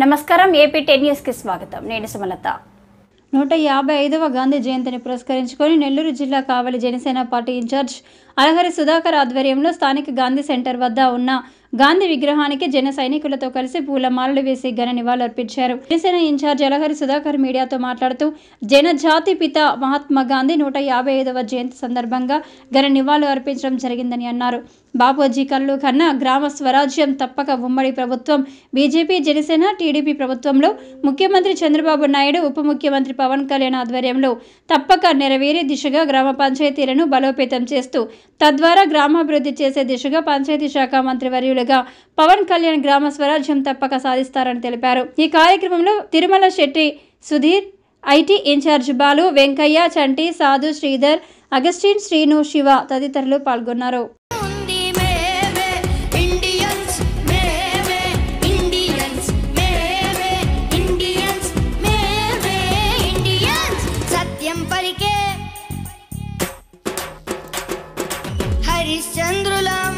నమస్కారం AP 10 news కి స్వాగతం నేను సుమలత 155వ గాంధీ జయంతిని పురస్కరించుకొని నెల్లూరు జిల్లా కావలి జనసేన పార్టీ ఇన్ఛార్జ్ అలహరి సుధాకర్ ఆధ్వర్యంలో స్థానిక గాంధీ సెంటర్ వద్ద ఉన్న గాంధీ విగ్రహానికి జన సైనికులతో కలిసి పూలమాలలు వేసి ఘన నివాళులర్పించారు. జనసేన ఇన్ఛార్జ్ అలహరి సుధాకర్ మీడియాతో మాట్లాడుతూ జనజాతి పిత మహాత్మా గాంధీ 155వ జయంతి సందర్భంగా ఘన నివాళులు అర్పించడం జరిగిందని అన్నారు. బాపూజీ కళ్ళు కన్నా గ్రామ స్వరాజ్యం తప్పక ఉమ్మడి ప్రభుత్వం బీజేపీ జనసేన టీడీపీ ప్రభుత్వంలో ముఖ్యమంత్రి చంద్రబాబు నాయుడు ఉప ముఖ్యమంత్రి పవన్ కళ్యాణ్ ఆధ్వర్యంలో తప్పక నెరవేరే దిశగా గ్రామ పంచాయతీలను బలోపేతం చేస్తూ తద్వారా గ్రామాభివృద్ధి చేసే దిశగా పంచాయతీ శాఖ మంత్రివర్యులుగా పవన్ కళ్యాణ్ గ్రామ స్వరాజ్యం తప్పక సాధిస్తారని తెలిపారు. ఈ కార్యక్రమంలో తిరుమల శెట్టి సుధీర్, ఐటీ ఇన్ఛార్జ్ బాలు, వెంకయ్య, చంటి, సాధు, శ్రీధర్, అగస్టిన్, శ్రీను, శివ తదితరులు పాల్గొన్నారు. హరిశ్చంద్రులం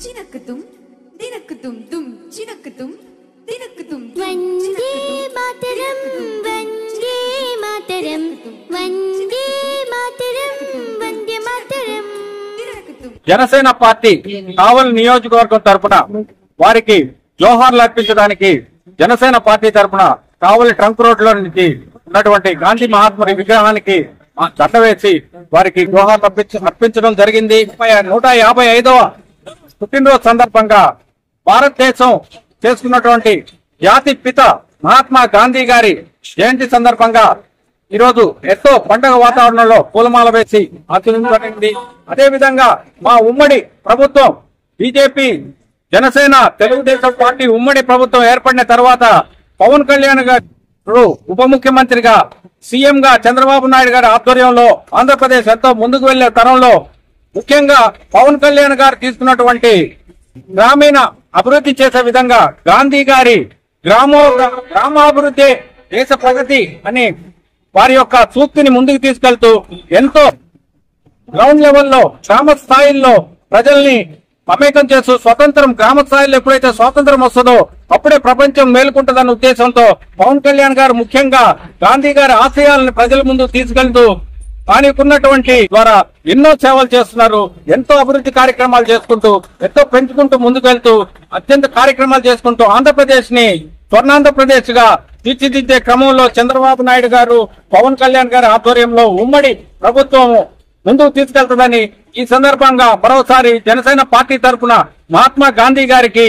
చినక్కుతుం దినక్కుతుం తుం చినక్కుతుం దినక్కుతుం వందే మాతరం వందే మాతరం వందే మాతరం వందే మాతరం. జనసేన పార్టీ కావలి నియోజకవర్గం తరపున వారికి జోహార్లు అర్పించడానికి జనసేన పార్టీ తరపున కావలి ట్రంక్ రోడ్ లో నుంచి ఉన్నటువంటి గాంధీ మహాత్ముడి విగ్రహానికి దండ వేసి వారికి జోహార్లు అర్పించడం జరిగింది. 155వ పుట్టినరోజు సందర్భంగా భారతదేశం చేసుకున్నటువంటి జాతి పిత మహాత్మా గాంధీ గారి జయంతి సందర్భంగా ఈరోజు ఎంతో పండుగ వాతావరణంలో పూలమాల వేసి ఆచరించబడింది. అదే విధంగా మా ఉమ్మడి ప్రభుత్వం బీజేపీ జనసేన తెలుగుదేశం పార్టీ ఉమ్మడి ప్రభుత్వం ఏర్పడిన తర్వాత పవన్ కళ్యాణ్ గారు ఉప ముఖ్యమంత్రిగా సీఎం గా చంద్రబాబు నాయుడు గారి ఆధ్వర్యంలో ఆంధ్రప్రదేశ్ ఎంతో ముందుకు వెళ్లే తరంలో ముఖ్యంగా పవన్ కళ్యాణ్ గారు తీసుకున్నటువంటి గ్రామీణ అభివృద్ధి చేసే విధంగా గాంధీ గారి గ్రామాభివృద్ధి దేశ ప్రగతి అని వారి యొక్క సూక్తిని ముందుకు తీసుకెళ్తూ ఎంతో గ్రౌండ్ లెవెల్లో గ్రామ స్థాయిల్లో ప్రజల్ని మమేకం చేస్తూ స్వతంత్రం గ్రామ స్థాయిలో ఎప్పుడైతే స్వాతంత్రం వస్తుందో అప్పుడే ప్రపంచం మేలుకుంటుందన్న ఉద్దేశంతో పవన్ కళ్యాణ్ గారు ముఖ్యంగా గాంధీ గారి ఆశయాలను ప్రజల ముందు తీసుకెళ్తూ ఆయనకున్నటువంటి ద్వారా ఎన్నో సేవలు చేస్తున్నారు. ఎంతో అభివృద్ధి కార్యక్రమాలు చేసుకుంటూ ఎంతో పెంచుకుంటూ ముందుకు వెళ్తూ అత్యంత కార్యక్రమాలు చేసుకుంటూ ఆంధ్రప్రదేశ్ ని స్వర్ణాంధ్రప్రదేశ్ గా తీర్చిదిద్దే క్రమంలో చంద్రబాబు నాయుడు గారు పవన్ కళ్యాణ్ గారి ఆధ్వర్యంలో ఉమ్మడి ప్రభుత్వం ముందుకు తీసుకెళ్తుందని ఈ సందర్భంగా మరోసారి జనసేన పార్టీ తరఫున మహాత్మా గాంధీ గారికి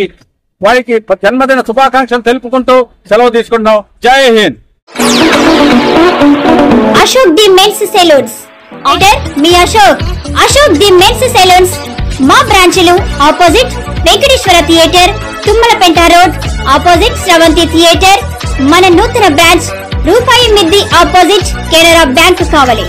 వారికి జన్మదిన శుభాకాంక్షలు తెలుపుకుంటూ సెలవు తీసుకుంటున్నాం. Jai Hind. Ashok the men's saloons order మీ అశోక్ ది మెన్స్ సెలూన్స్ మా బ్రాంచ్లు opposite Venkateswara theatre, Tummalapenta road opposite Sravanthi theatre. మన నూతన బ్రాంచ్ రూపాయి మిద్ది ఆపోజిట్ కెనరా బ్యాంక్ కావలి.